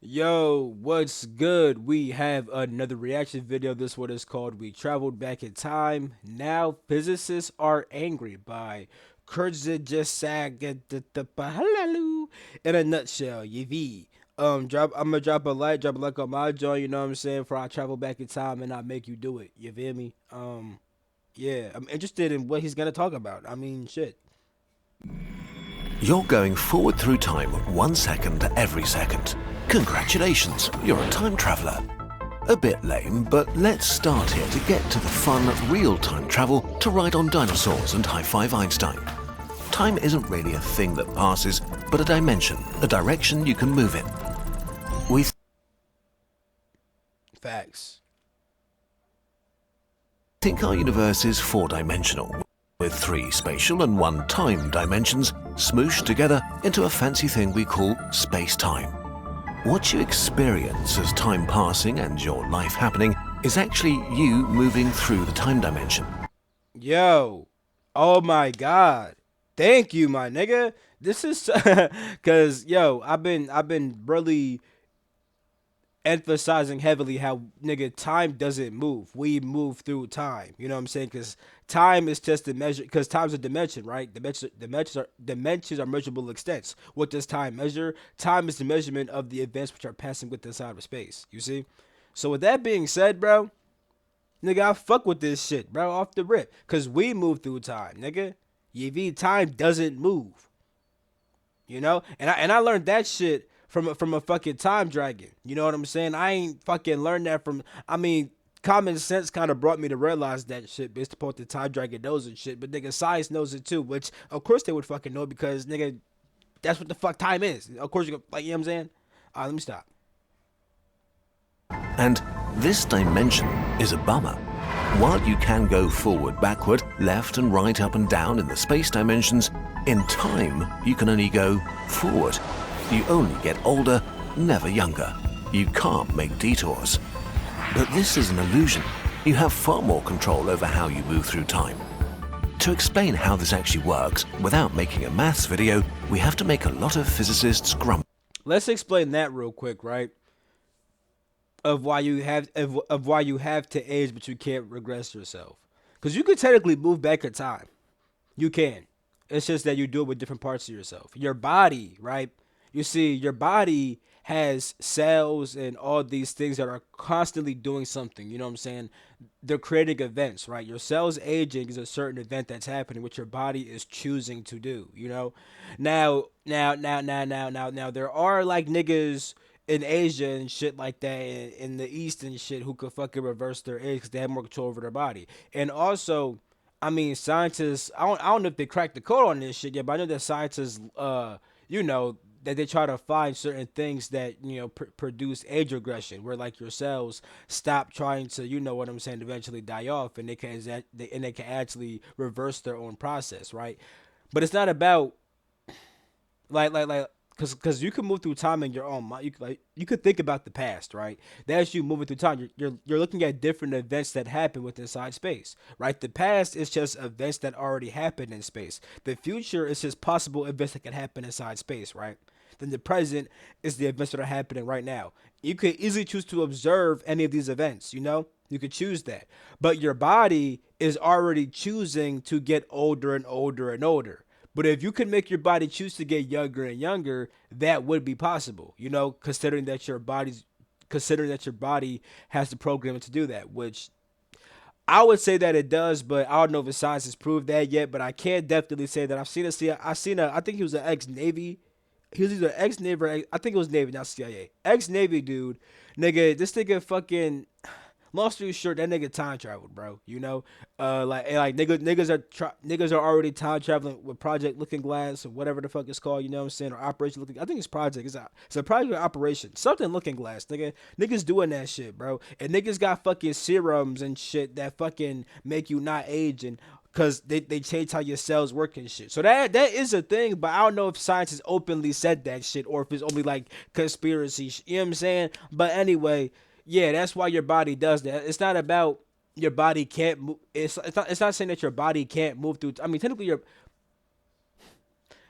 Yo, what's good? We have another reaction video. This one is called We Traveled Back in Time. Now Physicists Are Angry by Kurtzajasag in a nutshell, YV. I'm gonna drop a like on my joint, you know what I'm saying, for I travel back in time and I make you do it. You feel me? Yeah, I'm interested in what he's gonna talk about. I mean shit. You're going forward through time 1 second every second. Congratulations, you're a time traveler. A bit lame, but let's start here to get to the fun, real time travel to ride on dinosaurs and high-five Einstein. Time isn't really a thing that passes, but a dimension, a direction you can move in. We Facts. think our universe is four-dimensional, with three spatial and one time dimensions smooshed together into a fancy thing we call space-time. What you experience as time passing and your life happening is actually you moving through the time dimension. Yo, oh my God. Thank you, my nigga. This is cause yo, I've been really emphasizing heavily how nigga time doesn't move. We move through time. You know what I'm saying? Cause time is just a measure. Cause time's a dimension, right? Dimensions are measurable extents. What does time measure? Time is the measurement of the events which are passing within inside of space. You see? So with that being said, bro, nigga, I fuck with this shit, bro, off the rip. Cause we move through time, nigga. YV, time doesn't move. You know? And I learned that shit from a fucking time dragon. You know what I'm saying? I ain't fucking learned that from common sense kind of brought me to realize that shit based upon what the time dragon knows and shit. But nigga, science knows it too, which of course they would fucking know because nigga, that's what the fuck time is. Of course you go, like, you know what I'm saying? Let me stop. And this dimension is a bummer. While you can go forward, backward, left and right, up and down in the space dimensions, in time you can only go forward. You only get older, never younger. You can't make detours. But this is an illusion. You have far more control over how you move through time. To explain how this actually works, without making a maths video, we have to make a lot of physicists grumble. Let's explain that real quick, right? Of why you have to age but you can't regress yourself. Cause you could technically move back in time. You can. It's just that you do it with different parts of yourself. Your body, right? You see, your body has cells and all these things that are constantly doing something. You know what I'm saying? They're creating events, right? Your cells aging is a certain event that's happening, which your body is choosing to do. You know, now, there are like niggas in Asia and shit like that, in the East and shit, who could fucking reverse their age because they have more control over their body. And also, I mean, scientists. I don't know if they cracked the code on this shit yet, but I know that scientists, you know, that they try to find certain things that produce age regression, where like your cells stop trying to, you know what I'm saying, eventually die off, and they can actually reverse their own process, right? But it's not about like because you can move through time in your own mind. You could think about the past, right? That's you moving through time. You're looking at different events that happen within inside space, right? The past is just events that already happened in space. The future is just possible events that can happen inside space, right? Then the present is the events that are happening right now. You could easily choose to observe any of these events, you know? You could choose that. But your body is already choosing to get older and older and older. But if you can make your body choose to get younger and younger, that would be possible, you know, considering that your body has the programming to do that, which I would say that it does, but I don't know if the science has proved that yet. But I can definitely say that I think he was an ex Navy. He was either ex Navy or I think it was Navy, not CIA. Ex Navy dude, nigga. This nigga fucking. Long story short, that nigga time traveled, bro. You know, niggas are already time traveling with Project Looking Glass or whatever the fuck it's called. You know what I'm saying? Or Operation Looking. I think it's Project. It's a project or operation. Something Looking Glass, nigga. Niggas doing that shit, bro. And niggas got fucking serums and shit that fucking make you not age and because they change how your cells work and shit. So that is a thing, but I don't know if science has openly said that shit or if it's only like conspiracy. You know what I'm saying? But anyway, yeah, that's why your body does that. It's not about your body can't move. It's not saying that your body can't move through. I mean, technically,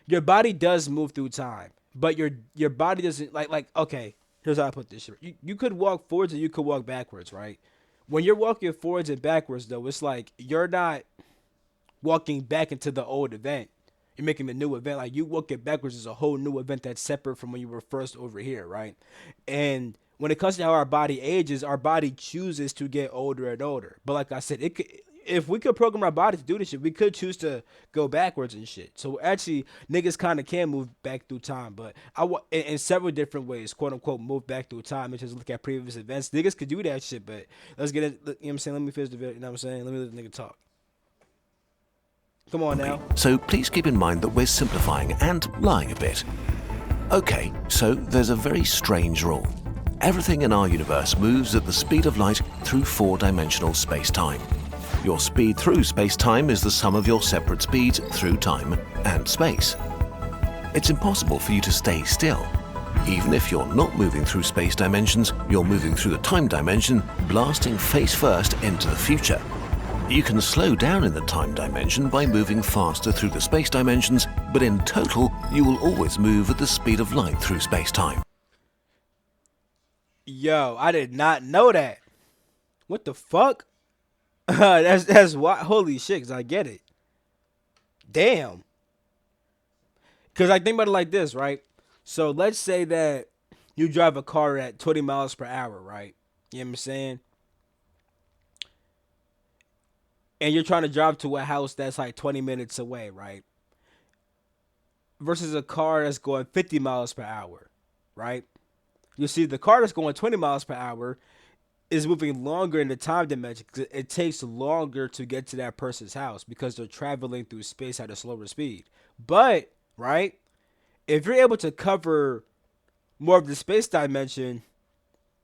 your body does move through time, but your body doesn't like okay. Here's how I put this shit. You could walk forwards and you could walk backwards, right? When you're walking forwards and backwards, though, it's like you're not walking back into the old event. You're making a new event. Like you walking backwards is a whole new event that's separate from when you were first over here, right? And when it comes to how our body ages, our body chooses to get older and older. But like I said, it could, if we could program our body to do this shit, we could choose to go backwards and shit. So actually, niggas kind of can move back through time, but in several different ways, quote unquote, move back through time and just look at previous events. Niggas could do that shit, but let's get it. You know what I'm saying? Let me finish the video. You know what I'm saying? Let me let the nigga talk. Come on now. So please keep in mind that we're simplifying and lying a bit. Okay, so there's a very strange rule. Everything in our universe moves at the speed of light through four-dimensional space-time. Your speed through space-time is the sum of your separate speeds through time and space. It's impossible for you to stay still. Even if you're not moving through space dimensions, you're moving through the time dimension, blasting face first into the future. You can slow down in the time dimension by moving faster through the space dimensions, but in total, you will always move at the speed of light through space-time. Yo, I did not know that. What the fuck? That's why. Holy shit, 'cause I get it. Damn. Because I think about it like this, right? So let's say that you drive a car at 20 miles per hour, right? You know what I'm saying? And you're trying to drive to a house that's like 20 minutes away, right? Versus a car that's going 50 miles per hour, right? You see, the car that's going 20 miles per hour is moving longer in the time dimension because it takes longer to get to that person's house because they're traveling through space at a slower speed. But, right, if you're able to cover more of the space dimension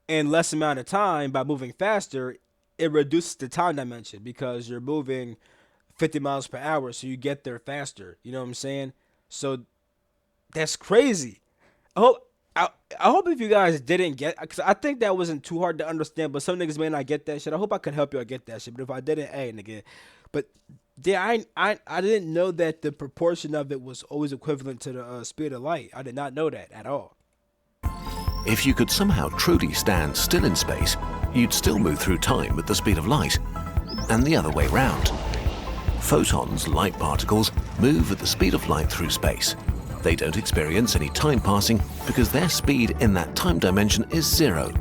in less amount of time by moving faster, it reduces the time dimension because you're moving 50 miles per hour, so you get there faster. You know what I'm saying? So that's crazy. I hope I hope if you guys didn't get, because I think that wasn't too hard to understand, but some niggas may not get that shit. I hope I could help y'all get that shit. But if I didn't, hey nigga. But yeah, I didn't know that the proportion of it was always equivalent to the speed of light. I did not know that at all. If you could somehow truly stand still in space, you'd still move through time at the speed of light, and the other way round. Photons, light particles, move at the speed of light through space. They don't experience any time passing because their speed in that time dimension is zero.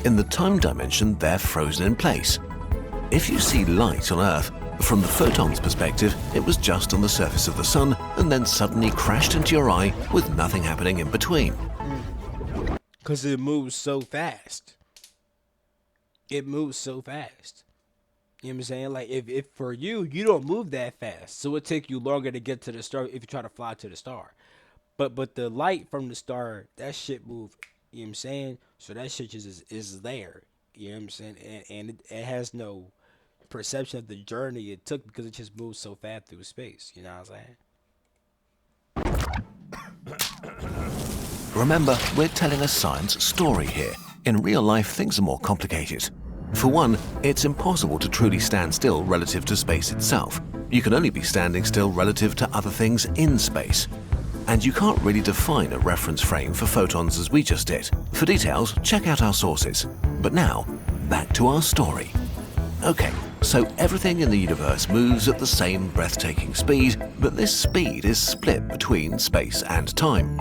In the time dimension, they're frozen in place. If you see light on Earth, from the photon's perspective, it was just on the surface of the sun and then suddenly crashed into your eye with nothing happening in between. Because it moves so fast. It moves so fast. You know what I'm saying? Like, if for you, you don't move that fast. So it take you longer to get to the star if you try to fly to the star. But the light from the star, that shit move. You know what I'm saying? So that shit just is there. You know what I'm saying? And it has no perception of the journey it took because it just moves so fast through space. You know what I'm saying? Remember, we're telling a science story here. In real life, things are more complicated. For one, it's impossible to truly stand still relative to space itself. You can only be standing still relative to other things in space. And you can't really define a reference frame for photons as we just did. For details, check out our sources. But now, back to our story. Okay, so everything in the universe moves at the same breathtaking speed, but this speed is split between space and time,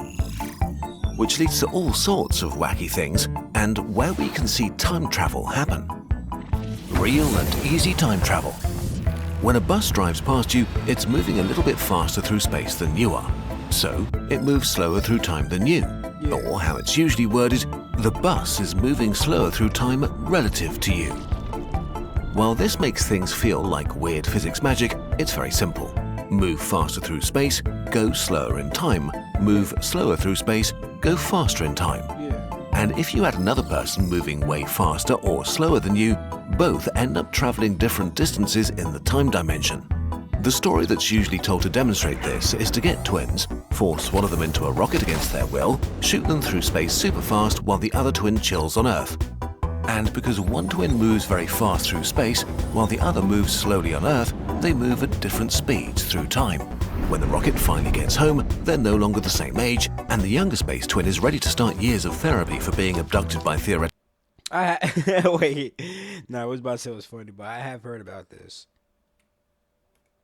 which leads to all sorts of wacky things and where we can see time travel happen. Real and easy time travel. When a bus drives past you, it's moving a little bit faster through space than you are. So, it moves slower through time than you. Yeah. Or how it's usually worded, the bus is moving slower through time relative to you. While this makes things feel like weird physics magic, it's very simple. Move faster through space, go slower in time. Move slower through space, go faster in time. Yeah. And if you had another person moving way faster or slower than you, both end up traveling different distances in the time dimension. The story that's usually told to demonstrate this is to get twins, force one of them into a rocket against their will, shoot them through space super fast while the other twin chills on Earth. And because one twin moves very fast through space while the other moves slowly on Earth, they move at different speeds through time. When the rocket finally gets home, they're no longer the same age, and the younger space twin is ready to start years of therapy for being abducted by theoretical. Wait, no, I was about to say it was funny, but I have heard about this.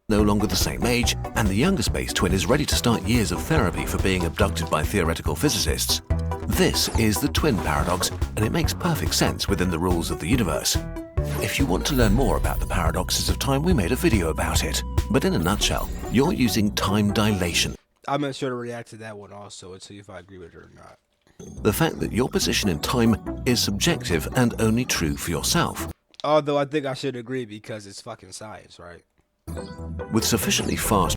No longer the same age, and the younger space twin is ready to start years of therapy for being abducted by theoretical physicists. This is the twin paradox, and it makes perfect sense within the rules of the universe. If you want to learn more about the paradoxes of time, we made a video about it. But in a nutshell, you're using time dilation. I'm not sure to react to that one also and see if I agree with it or not. The fact that your position in time is subjective and only true for yourself. Although I think I should agree because it's fucking science, right? With sufficiently fast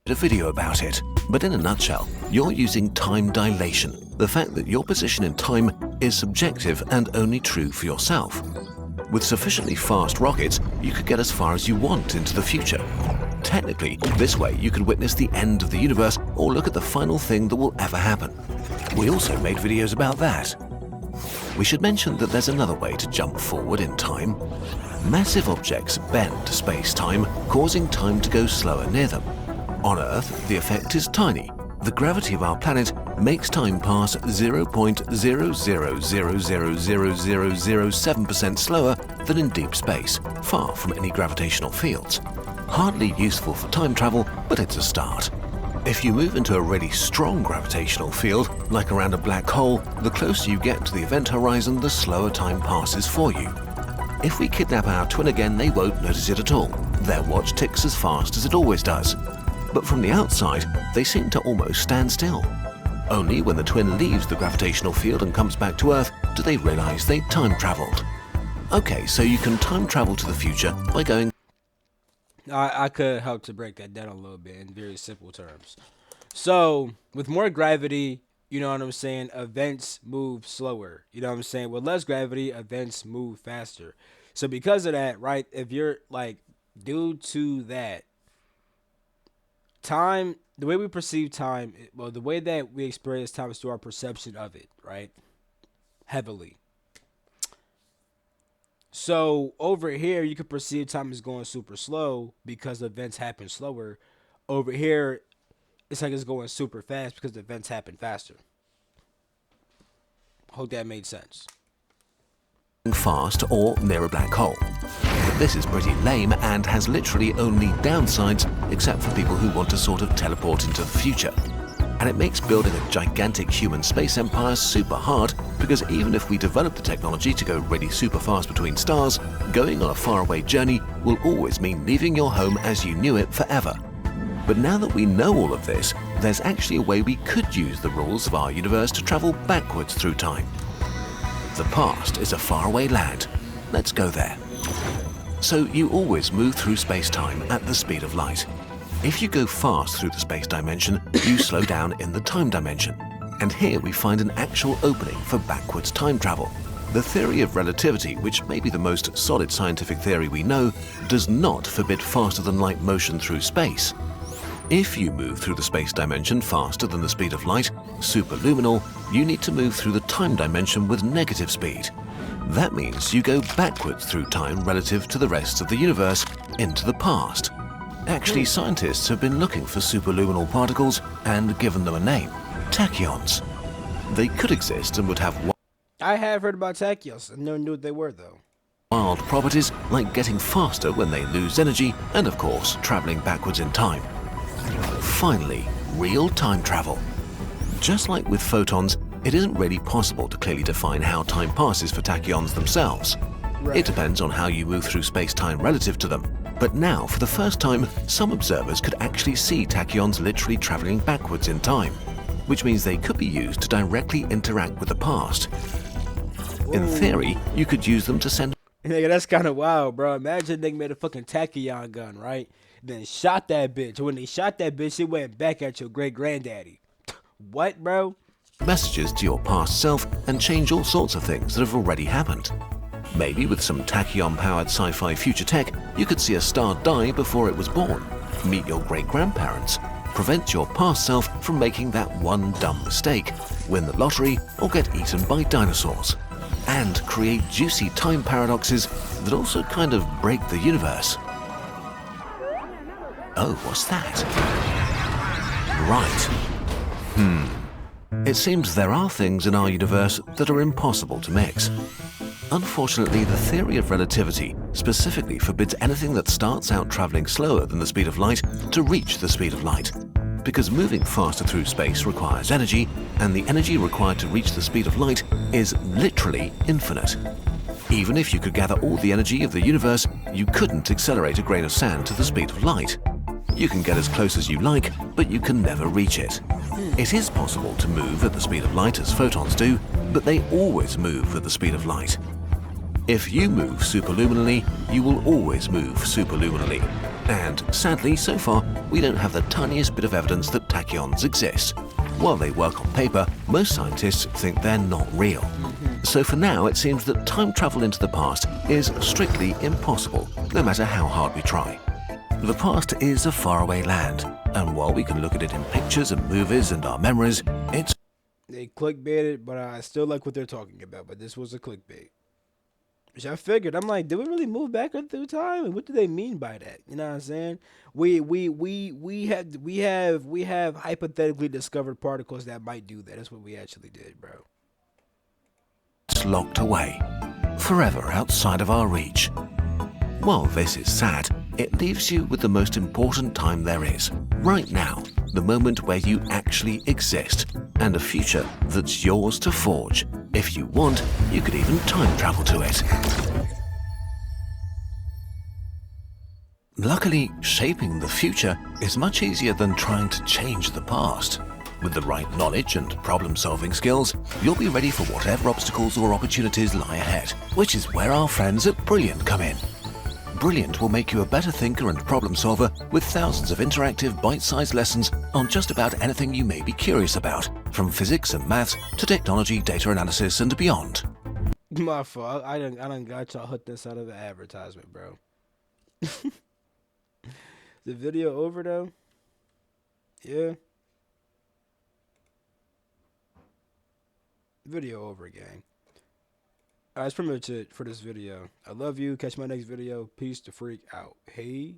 a video about it, but in a nutshell, you're using time dilation. The fact that your position in time is subjective and only true for yourself. With sufficiently fast rockets, you could get as far as you want into the future. Technically, this way you could witness the end of the universe or look at the final thing that will ever happen. We also made videos about that. We should mention that there's another way to jump forward in time. Massive objects bend space-time, causing time to go slower near them. On Earth, the effect is tiny. The gravity of our planet makes time pass 0.00000007% slower than in deep space, far from any gravitational fields. Hardly useful for time travel, but it's a start. If you move into a really strong gravitational field, like around a black hole, the closer you get to the event horizon, the slower time passes for you. If we kidnap our twin again, they won't notice it at all. Their watch ticks as fast as it always does. But from the outside, they seem to almost stand still. Only when the twin leaves the gravitational field and comes back to Earth do they realize they time traveled. Okay, so you can time travel to the future by going. I could help to break that down a little bit in very simple terms. So, with more gravity, you know what I'm saying, events move slower. You know what I'm saying? With less gravity, events move faster. So, because of that, right, if you're like, due to that, time, the way we perceive time, well, the way that we experience time is through our perception of it, right? Heavily. So over here, you can perceive time is going super slow because events happen slower. Over here, it's like it's going super fast because the events happen faster. Hope that made sense. Fast or near a black hole. But this is pretty lame and has literally only downsides, except for people who want to sort of teleport into the future. And it makes building a gigantic human space empire super hard, because even if we develop the technology to go really super fast between stars, going on a faraway journey will always mean leaving your home as you knew it forever. But now that we know all of this, there's actually a way we could use the rules of our universe to travel backwards through time. The past is a faraway land. Let's go there. So you always move through space-time at the speed of light. If you go fast through the space dimension, you slow down in the time dimension. And here we find an actual opening for backwards time travel. The theory of relativity, which may be the most solid scientific theory we know, does not forbid faster than light motion through space. If you move through the space dimension faster than the speed of light, superluminal, you need to move through the time dimension with negative speed. That means you go backwards through time relative to the rest of the universe into the past. Actually, scientists have been looking for superluminal particles and given them a name: tachyons. They could exist and would have I have heard about tachyons. I never knew what they were, though. wild properties like getting faster when they lose energy and, of course, traveling backwards in time. Finally, real time travel. Just like with photons, it isn't really possible to clearly define how time passes for tachyons themselves. Right. It depends on how you move through space-time relative to them. But now, for the first time, some observers could actually see tachyons literally traveling backwards in time, which means they could be used to directly interact with the past. In theory, you could use them to send. Nigga, that's kind of wild, bro. Imagine they made a fucking tachyon gun, right? Then shot that bitch. When they shot that bitch, it went back at your great granddaddy. What, bro? Messages to your past self and change all sorts of things that have already happened. Maybe with some tachyon-powered sci-fi future tech, you could see a star die before it was born, meet your great-grandparents, prevent your past self from making that one dumb mistake, win the lottery, or get eaten by dinosaurs, and create juicy time paradoxes that also kind of break the universe. Oh, what's that? Right. It seems there are things in our universe that are impossible to mix. Unfortunately, the theory of relativity specifically forbids anything that starts out traveling slower than the speed of light to reach the speed of light. Because moving faster through space requires energy, and the energy required to reach the speed of light is literally infinite. Even if you could gather all the energy of the universe, you couldn't accelerate a grain of sand to the speed of light. You can get as close as you like, but you can never reach it. It is possible to move at the speed of light as photons do, but they always move at the speed of light. If you move superluminally, you will always move superluminally. And sadly, so far, we don't have the tiniest bit of evidence that tachyons exist. While they work on paper, most scientists think they're not real. So for now, it seems that time travel into the past is strictly impossible, no matter how hard we try. The past is a faraway land, and while we can look at it in pictures and movies and our memories, it's They clickbaited, but I still like what they're talking about. But this was a clickbait. Which I figured. I'm like, did we really move back through time? And what do they mean by that? You know what I'm saying? We have hypothetically discovered particles that might do that. That's what we actually did, bro. locked away, forever outside of our reach. While this is sad, it leaves you with the most important time there is, right now, the moment where you actually exist, and a future that's yours to forge. If you want, you could even time travel to it. Luckily, shaping the future is much easier than trying to change the past. With the right knowledge and problem-solving skills, you'll be ready for whatever obstacles or opportunities lie ahead, which is where our friends at Brilliant come in. Brilliant will make you a better thinker and problem solver with thousands of interactive, bite-sized lessons on just about anything you may be curious about, from physics and maths to technology, data analysis, and beyond. My fault. I done got y'all hooked this out of the advertisement, bro. The video over though? Yeah. Video over, gang. Alright, that's pretty much it for this video. I love you. Catch my next video. Peace to freak out. Hey.